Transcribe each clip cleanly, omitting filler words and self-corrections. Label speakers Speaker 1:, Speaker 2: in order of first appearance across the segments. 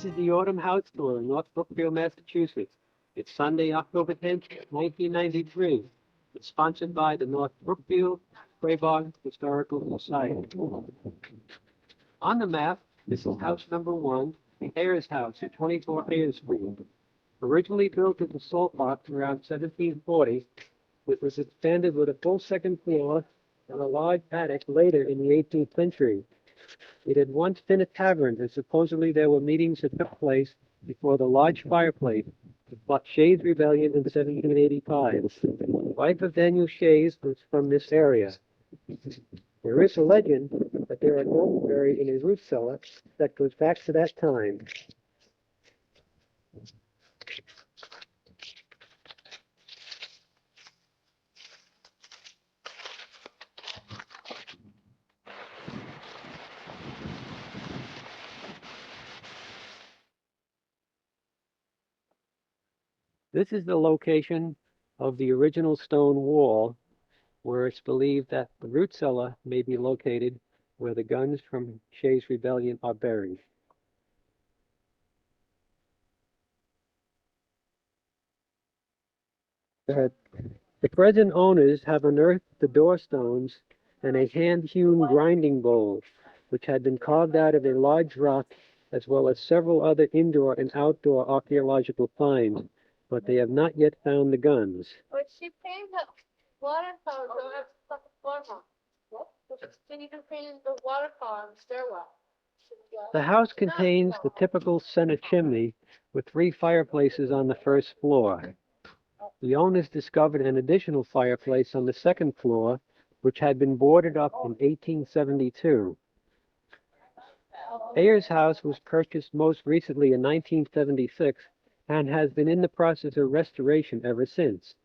Speaker 1: This is the Autumn House Tour in North Brookfield, Massachusetts. It's Sunday, October 10th, 1993. It's sponsored by the North Brookfield Quaboag Historical Society. On the map, this is house number 1, the Ayers House at 24 Ayers Street. Originally built as a salt box around 1740, it was expanded with a full second floor and a large attic later in the 18th century. It had once been a tavern, and supposedly there were meetings that took place before the large fireplace to plot Shays' rebellion in 1785. The wife of Daniel Shays was from this area. There is a legend that there are gold buried in a root cellar that goes back to that time. This is the location of the original stone wall, where it's believed that the root cellar may be located where the guns from Shays' rebellion are buried. The present owners have unearthed the door stones and a hand-hewn grinding bowl, which had been carved out of a large rock, as well as several other indoor and outdoor archaeological finds, but they have not yet found the guns.
Speaker 2: But she painted the watercolor, don't have to stuff the floor on. Then you can paint the watercolor on the stairwell.
Speaker 1: The house contains the typical center chimney with 3 fireplaces on the first floor. The owners discovered an additional fireplace on the second floor, which had been boarded up in 1872. Ayers' house was purchased most recently in 1976 and has been in the process of restoration ever since.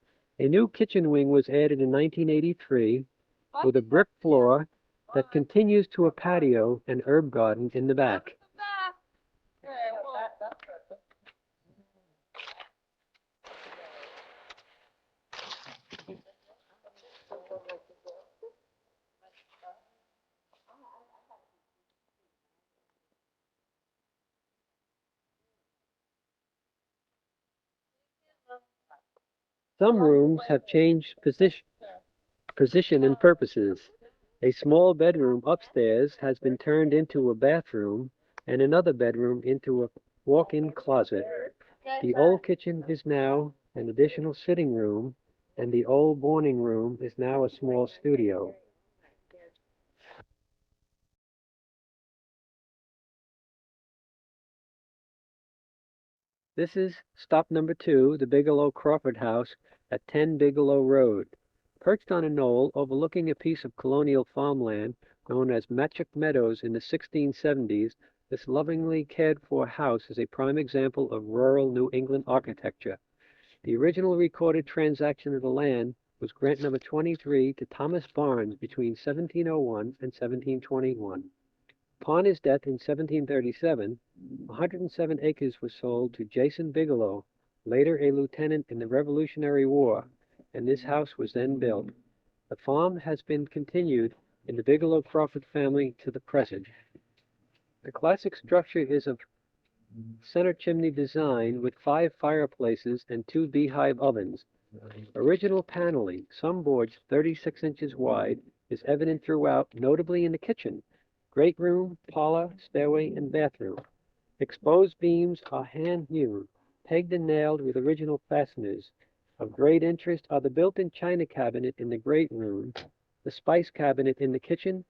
Speaker 1: A new kitchen wing was added in 1983 with a brick floor that continues to a patio and herb garden in the back. Some rooms have changed position and purposes. A small bedroom upstairs has been turned into a bathroom and another bedroom into a walk-in closet. The old kitchen is now an additional sitting room, and the old morning room is now a small studio. This is stop number 2, the Bigelow Crawford House at 10 Bigelow Road. Perched on a knoll overlooking a piece of colonial farmland known as Matchock Meadows in the 1670s, this lovingly cared-for house is a prime example of rural New England architecture. The original recorded transaction of the land was grant number 23 to Thomas Barnes between 1701 and 1721. Upon his death in 1737, 107 acres were sold to Jason Bigelow, later a lieutenant in the Revolutionary War, and this house was then built. The farm has been continued in the Bigelow Crawford family to the present. The classic structure is of center chimney design with 5 fireplaces and 2 beehive ovens. Original paneling, some boards 36 inches wide, is evident throughout, notably in the kitchen, great room, parlor, stairway, and bathroom. Exposed beams are hand-hewn, pegged and nailed with original fasteners. Of great interest are the built-in china cabinet in the great room, the spice cabinet in the kitchen,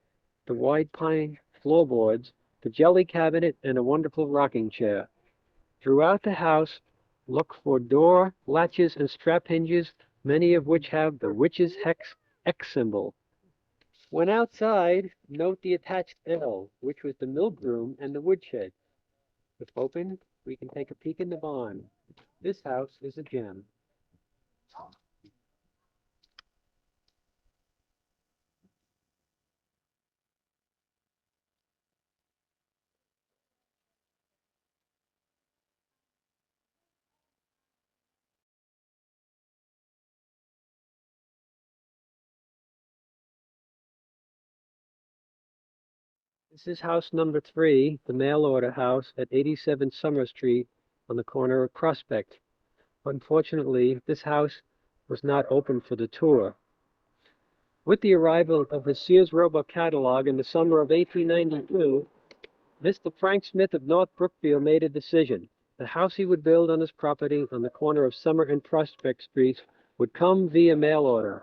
Speaker 1: the wide pine floorboards, the jelly cabinet, and a wonderful rocking chair. Throughout the house, look for door latches and strap hinges, many of which have the witch's hex X symbol. When outside, note the attached L, which was the milk room and the woodshed. If open, we can take a peek in the barn. This house is a gem. This is house number 3, the mail order house at 87 Summer Street on the corner of Prospect. Unfortunately, this house was not open for the tour. With the arrival of the Sears Roebuck catalog in the summer of 1892, Mr. Frank Smith of North Brookfield made a decision. The house he would build on his property on the corner of Summer and Prospect Streets would come via mail order.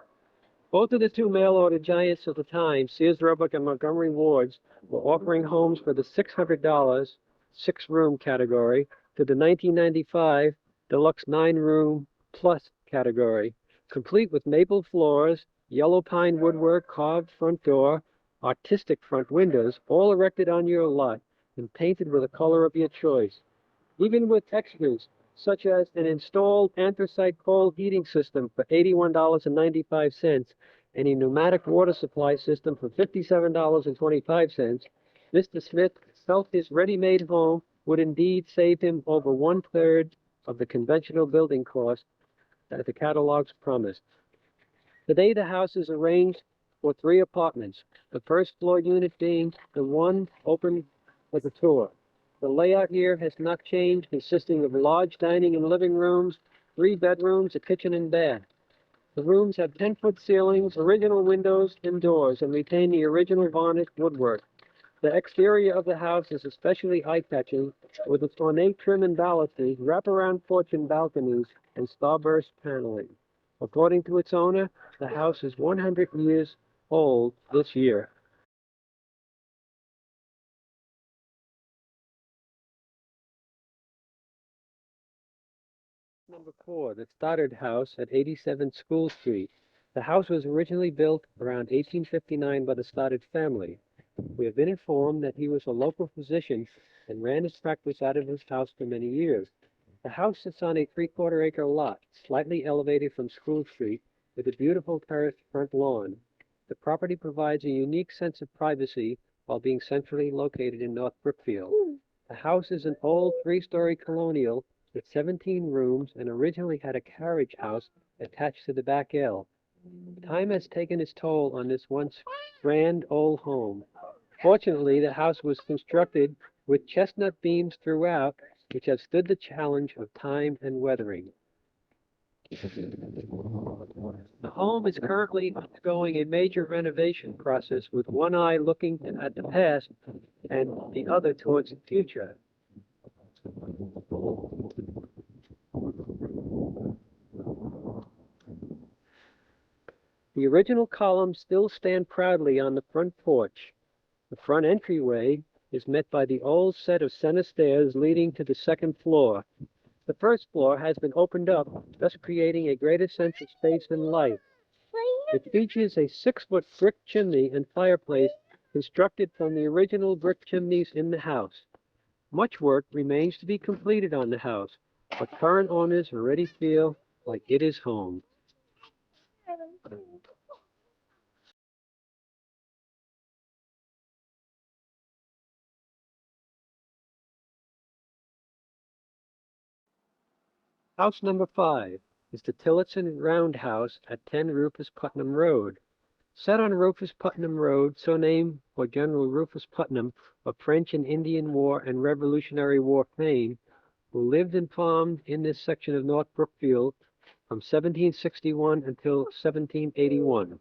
Speaker 1: Both of the two mail-order giants of the time, Sears Roebuck and Montgomery Ward's, were offering homes for the $600 six-room category to the 1995 deluxe 9-room plus category, complete with maple floors, yellow pine woodwork, carved front door, artistic front windows, all erected on your lot and painted with a color of your choice. Even with extras such as an installed anthracite coal heating system for $81.95 and a pneumatic water supply system for $57.25, Mr. Smith felt his ready-made home would indeed save him over 1/3 of the conventional building cost that the catalogs promised. Today, the house is arranged for 3 apartments, the first floor unit being the one open for the tour. The layout here has not changed, consisting of large dining and living rooms, 3 bedrooms, a kitchen and bath. The rooms have 10-foot ceilings, original windows and doors, and retain the original varnished woodwork. The exterior of the house is especially eye-catching, with its ornate trim and balustrades, wraparound porch and balconies, and starburst paneling. According to its owner, the house is 100 years old this year. Number 4, the Stoddard House at 87 School Street. The house was originally built around 1859 by the Stoddard family. We have been informed that he was a local physician and ran his practice out of his house for many years. The house sits on a 3/4-acre lot, slightly elevated from School Street, with a beautiful terraced front lawn. The property provides a unique sense of privacy while being centrally located in North Brookfield. The house is an old 3-story colonial with 17 rooms and originally had a carriage house attached to the back L. Time has taken its toll on this once grand old home. Fortunately, the house was constructed with chestnut beams throughout, which have stood the challenge of time and weathering. The home is currently undergoing a major renovation process with one eye looking at the past and the other towards the future. The original columns still stand proudly on the front porch. The front entryway is met by the old set of center stairs leading to the second floor. The first floor has been opened up, thus creating a greater sense of space and life. It features a 6-foot brick chimney and fireplace constructed from the original brick chimneys in the house. Much work remains to be completed on the house, but current owners already feel like it is home. House number 5 is the Tillotson Roundhouse at 10 Rufus Putnam Road. Set on Rufus Putnam Road, so named for General Rufus Putnam of French and Indian War and Revolutionary War fame, who lived and farmed in this section of North Brookfield from 1761 until 1781.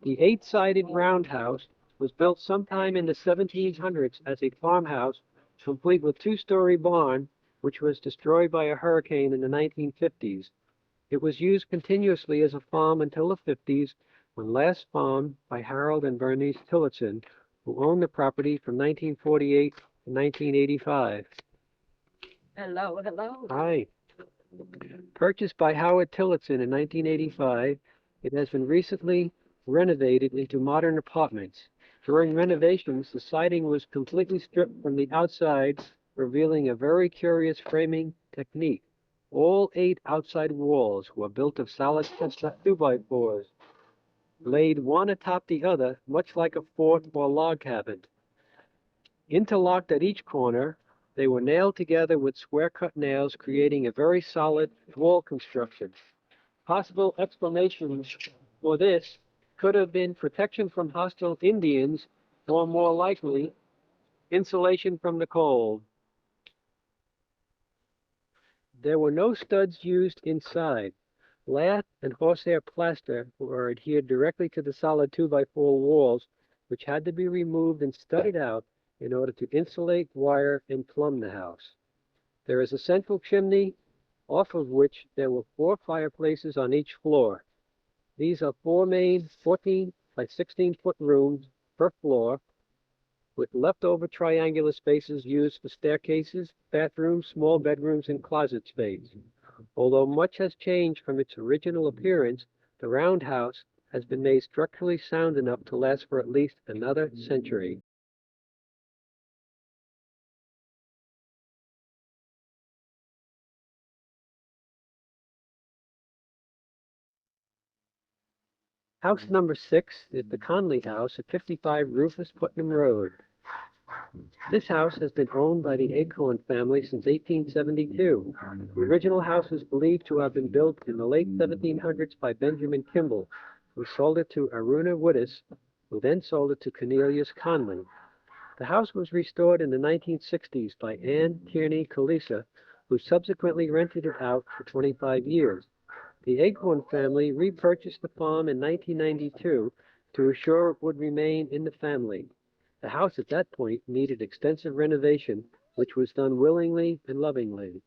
Speaker 1: The 8-sided roundhouse was built sometime in the 1700s as a farmhouse, complete with 2-story barn, which was destroyed by a hurricane in the 1950s. It was used continuously as a farm until the 50s, when last farmed by Harold and Bernice Tillotson, who owned the property from 1948 to 1985.
Speaker 3: Hello, hello.
Speaker 1: Hi. Purchased by Howard Tillotson in 1985, it has been recently renovated into modern apartments. During renovations, the siding was completely stripped from the outside, revealing a very curious framing technique. All 8 outside walls were built of solid chestnut 2x4s, laid one atop the other, much like a fort or log cabin. Interlocked at each corner, they were nailed together with square-cut nails, creating a very solid wall construction. Possible explanations for this could have been protection from hostile Indians or more likely, insulation from the cold. There were no studs used inside. Lath and horsehair plaster were adhered directly to the solid 2x4 walls, which had to be removed and studded out in order to insulate, wire, and plumb the house. There is a central chimney, off of which there were 4 fireplaces on each floor. These are 4 main 14 by 16-foot rooms per floor, with leftover triangular spaces used for staircases, bathrooms, small bedrooms, and closet space. Although much has changed from its original appearance, the roundhouse has been made structurally sound enough to last for at least another century. House number 6 is the Conley House at 55 Rufus Putnam Road. This house has been owned by the Acorn family since 1872. The original house is believed to have been built in the late 1700s by Benjamin Kimball, who sold it to Aruna Woodis, who then sold it to Cornelius Conley. The house was restored in the 1960s by Anne Tierney Kalisa, who subsequently rented it out for 25 years. The Acorn family repurchased the farm in 1992 to assure it would remain in the family. The house at that point needed extensive renovation, which was done willingly and lovingly.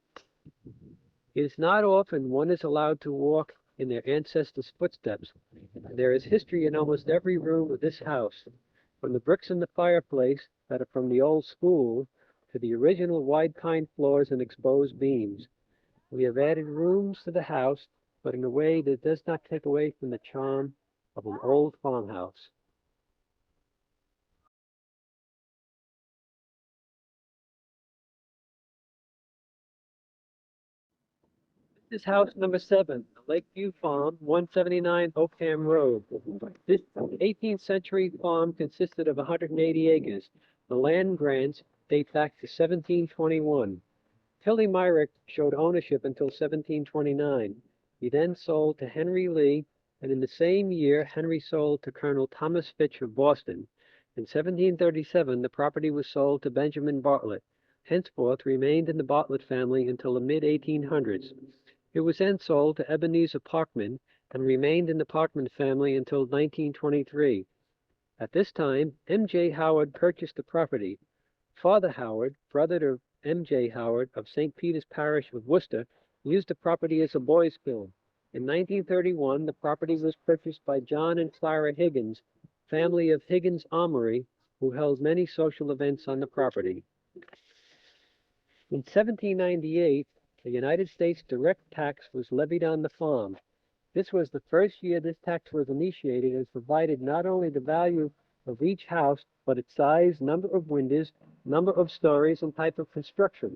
Speaker 1: It is not often one is allowed to walk in their ancestors' footsteps. There is history in almost every room of this house, from the bricks in the fireplace that are from the old school to the original wide pine floors and exposed beams. We have added rooms to the house, but in a way that does not take away from the charm of an old farmhouse. This is house number 7, the Lakeview Farm, 179 Oakham Road. This 18th century farm consisted of 180 acres. The land grants date back to 1721. Tilly Myrick showed ownership until 1729. He then sold to Henry Lee, and in the same year, Henry sold to Colonel Thomas Fitch of Boston. In 1737, the property was sold to Benjamin Bartlett, henceforth remained in the Bartlett family until the mid-1800s. It was then sold to Ebenezer Parkman and remained in the Parkman family until 1923. At this time, M.J. Howard purchased the property. Father Howard, brother to M.J. Howard of St. Peter's Parish of Worcester, used the property as a boys' home. In 1931, the property was purchased by John and Clara Higgins, family of Higgins Armory, who held many social events on the property. In 1798, the United States direct tax was levied on the farm. This was the first year this tax was initiated and provided not only the value of each house, but its size, number of windows, number of stories, and type of construction.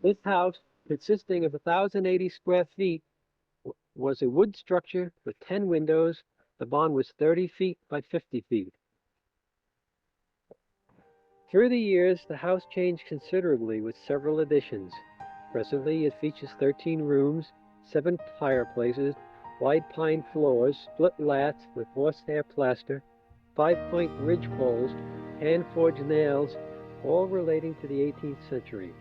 Speaker 1: This house, consisting of 1,080 square feet, was a wood structure with 10 windows. The barn was 30 feet by 50 feet. Through the years, the house changed considerably with several additions. Presently, it features 13 rooms, 7 fireplaces, wide pine floors, split laths with horsehair plaster, 5-point ridge poles, hand-forged nails, all relating to the 18th century.